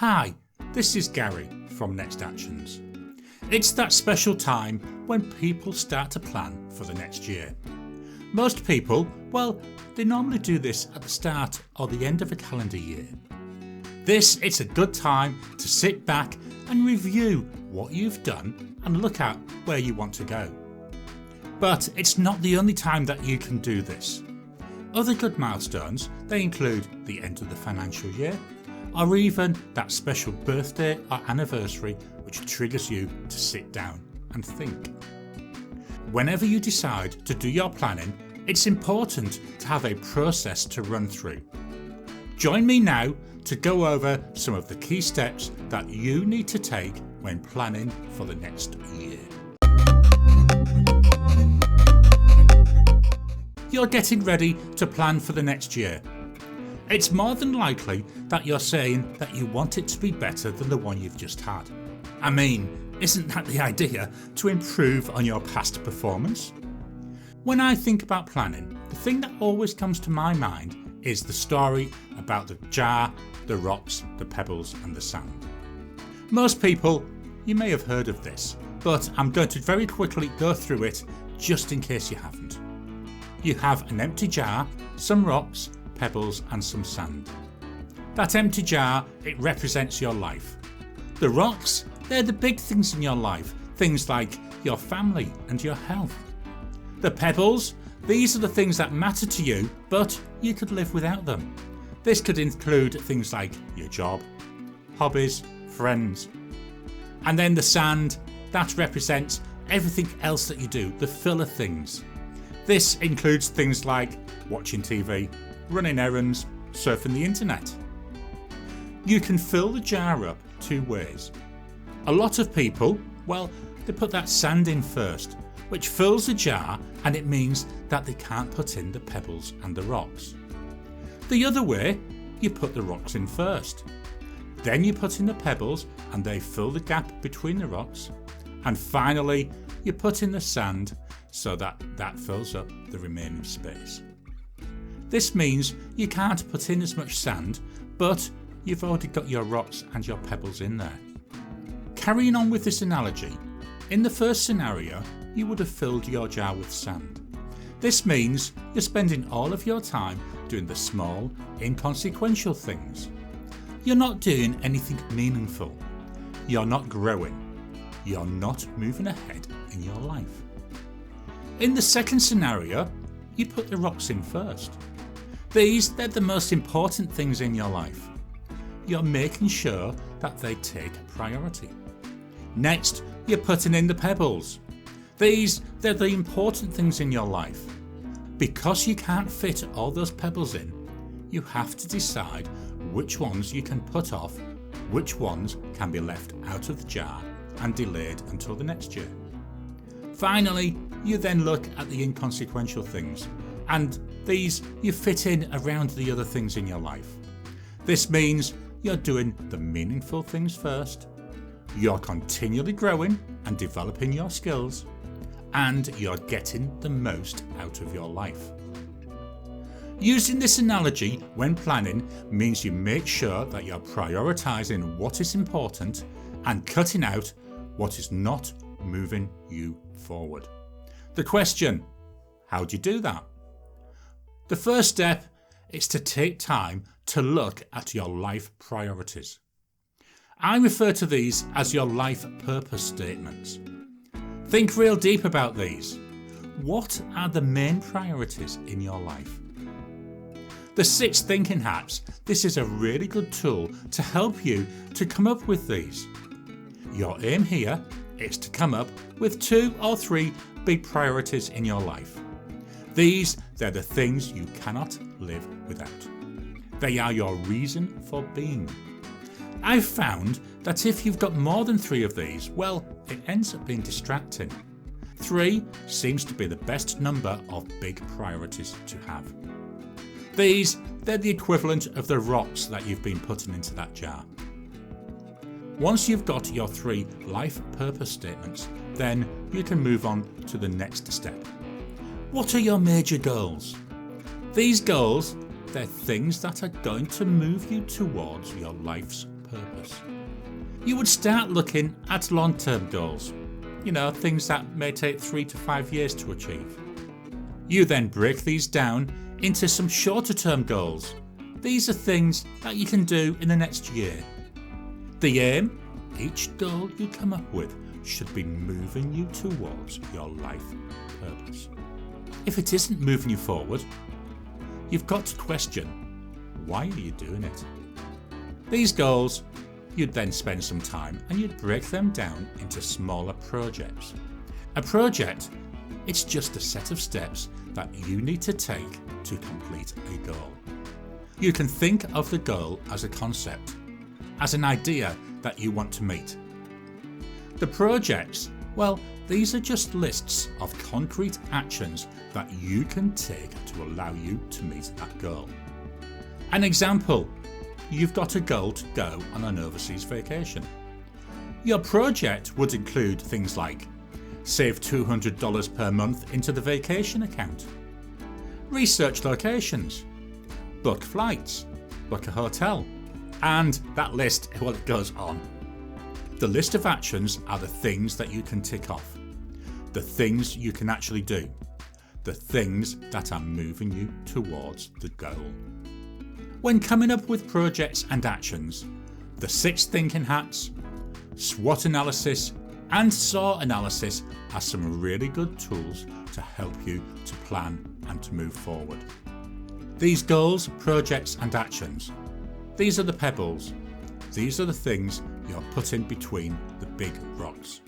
Hi, this is Garry from Next Actions. It's that special time when people start to plan for the next year. Most people, they normally do this at the start or the end of a calendar year. It's a good time to sit back and review what you've done and look at where you want to go. But it's not the only time that you can do this. Other good milestones, they include the end of the financial year, or even that special birthday or anniversary which triggers you to sit down and think. Whenever you decide to do your planning, it's important to have a process to run through. Join me now to go over some of the key steps that you need to take when planning for the next year. You're getting ready to plan for the next year. It's more than likely that you're saying that you want it to be better than the one you've just had. I mean, isn't that the idea, to improve on your past performance? When I think about planning, the thing that always comes to my mind is the story about the jar, the rocks, the pebbles and the sand. Most people, you may have heard of this, but I'm going to very quickly go through it just in case you haven't. You have an empty jar, some rocks, pebbles and some sand. That empty jar, it represents your life. The rocks, they're the big things in your life, things like your family and your health. The pebbles, these are the things that matter to you, but you could live without them. This could include things like your job, hobbies, friends. And then the sand, that represents everything else that you do, the filler things. This includes things like watching TV, running errands, surfing the internet. You can fill the jar up two ways. A lot of people, they put that sand in first, which fills the jar, and it means that they can't put in the pebbles and the rocks. The other way, you put the rocks in first. Then you put in the pebbles and they fill the gap between the rocks. And finally, you put in the sand so that fills up the remaining space. This means you can't put in as much sand, but you've already got your rocks and your pebbles in there. Carrying on with this analogy, in the first scenario, you would have filled your jar with sand. This means you're spending all of your time doing the small, inconsequential things. You're not doing anything meaningful. You're not growing. You're not moving ahead in your life. In the second scenario, you put the rocks in first. They're the most important things in your life. You're making sure that they take priority. Next, you're putting in the pebbles. They're the important things in your life. Because you can't fit all those pebbles in, you have to decide which ones you can put off, which ones can be left out of the jar and delayed until the next year. Finally, you then look at the inconsequential things, and these you fit in around the other things in your life. This means you're doing the meaningful things first, you're continually growing and developing your skills, and you're getting the most out of your life. Using this analogy when planning means you make sure that you're prioritising what is important and cutting out what is not moving you forward. The question, how do you do that? The first step is to take time to look at your life priorities. I refer to these as your life purpose statements. Think real deep about these. What are the main priorities in your life? The 6 thinking hats, this is a really good tool to help you to come up with these. Your aim here is to come up with 2 or 3 big priorities in your life. They're the things you cannot live without. They are your reason for being. I've found that if you've got more than 3 of these, it ends up being distracting. 3 seems to be the best number of big priorities to have. They're the equivalent of the rocks that you've been putting into that jar. Once you've got your 3 life purpose statements, then you can move on to the next step. What are your major goals? These goals, they're things that are going to move you towards your life's purpose. You would start looking at long-term goals, things that may take 3 to 5 years to achieve. You then break these down into some shorter-term goals. These are things that you can do in the next year. The aim, each goal you come up with, should be moving you towards your life purpose. If it isn't moving you forward, you've got to question, why are you doing it? These goals, you'd then spend some time and you'd break them down into smaller projects. A project, it's just a set of steps that you need to take to complete a goal. You can think of the goal as a concept, as an idea that you want to meet. The projects, well, these are just lists of concrete actions that you can take to allow you to meet that goal. An example, you've got a goal to go on an overseas vacation. Your project would include things like save $200 per month into the vacation account, research locations, book flights, book a hotel, and that list, well, it goes on. The list of actions are the things that you can tick off, the things you can actually do, the things that are moving you towards the goal. When coming up with projects and actions, the 6 thinking hats, SWOT analysis, and SAW analysis are some really good tools to help you to plan and to move forward. These goals, projects and actions, these are the pebbles. These are the things you're putting between the big rocks.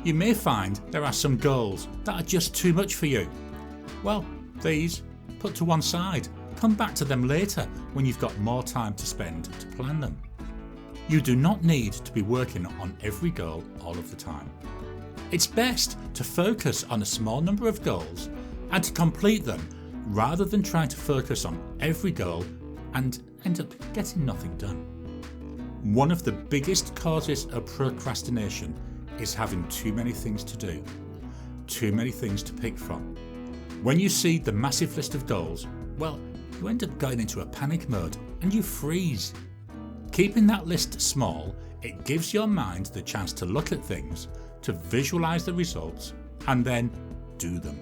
You may find there are some goals that are just too much for you. Well, these put to one side. Come back to them later when you've got more time to spend to plan them. You do not need to be working on every goal all of the time. It's best to focus on a small number of goals and to complete them rather than trying to focus on every goal and end up getting nothing done. One of the biggest causes of procrastination is having too many things to do, too many things to pick from. When you see the massive list of goals, well, you end up going into a panic mode and you freeze. Keeping that list small, it gives your mind the chance to look at things, to visualize the results, and then do them.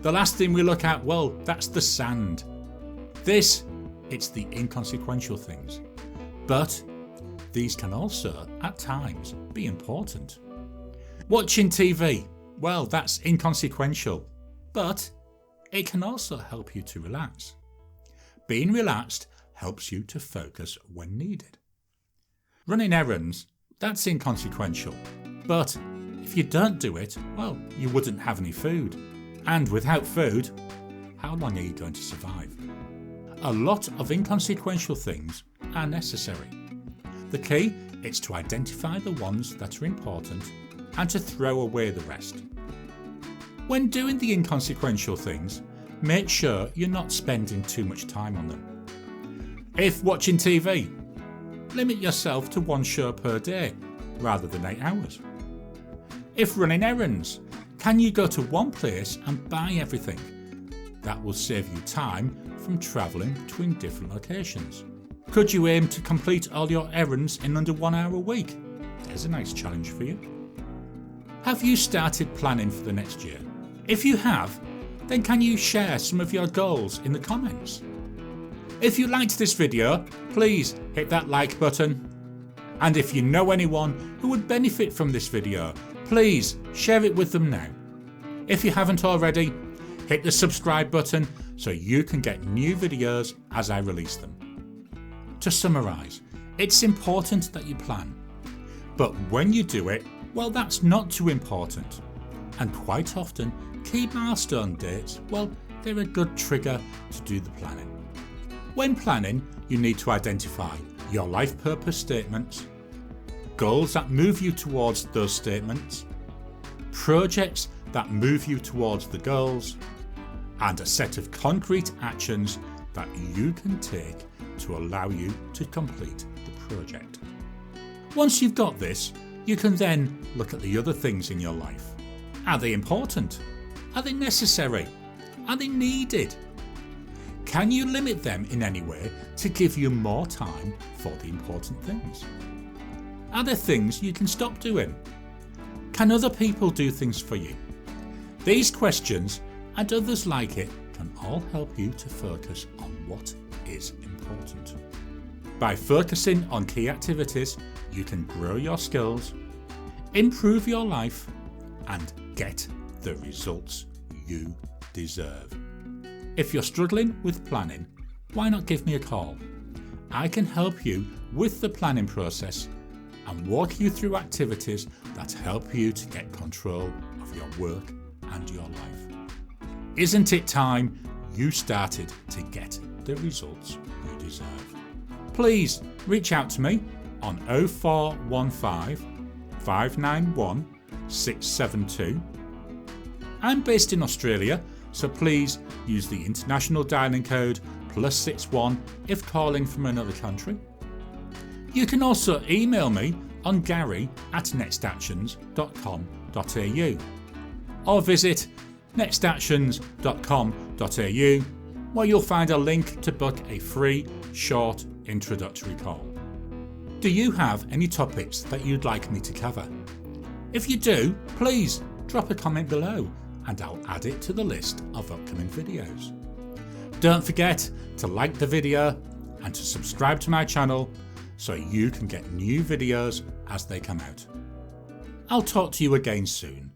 The last thing we look at, well, that's the sand. It's the inconsequential things. But these can also, at times, be important. Watching TV, well, that's inconsequential, but it can also help you to relax. Being relaxed helps you to focus when needed. Running errands, that's inconsequential, but if you don't do it, well, you wouldn't have any food. And without food, how long are you going to survive? A lot of inconsequential things are necessary. The key is to identify the ones that are important and to throw away the rest. When doing the inconsequential things, make sure you're not spending too much time on them. If watching TV, limit yourself to 1 show per day rather than 8 hours. If running errands, can you go to one place and buy everything? That will save you time from travelling between different locations. Could you aim to complete all your errands in under 1 hour a week? There's a nice challenge for you. Have you started planning for the next year? If you have, then can you share some of your goals in the comments? If you liked this video, please hit that like button. And if you know anyone who would benefit from this video, please share it with them now. If you haven't already, hit the subscribe button so you can get new videos as I release them. To summarise, it's important that you plan. But when you do it, well, that's not too important. And quite often, key milestone dates, well, they're a good trigger to do the planning. When planning, you need to identify your life purpose statements, goals that move you towards those statements, projects that move you towards the goals, and a set of concrete actions that you can take to allow you to complete the project. Once you've got this, you can then look at the other things in your life. Are they important? Are they necessary? Are they needed? Can you limit them in any way to give you more time for the important things? Are there things you can stop doing? Can other people do things for you? These questions and others like it can all help you to focus on what is important. By focusing on key activities, you can grow your skills, improve your life, and get the results you deserve. If you're struggling with planning, why not give me a call? I can help you with the planning process and walk you through activities that help you to get control of your work and your life. Isn't it time you started to get the results you deserve? Please reach out to me on 0415 591 672. I'm based in Australia, so please use the international dialing code +61 if calling from another country. You can also email me on garry@nextactions.com.au or visit nextactions.com.au, where you'll find a link to book a free short introductory call. Do you have any topics that you'd like me to cover? If you do, please drop a comment below and I'll add it to the list of upcoming videos. Don't forget to like the video and to subscribe to my channel so you can get new videos as they come out. I'll talk to you again soon.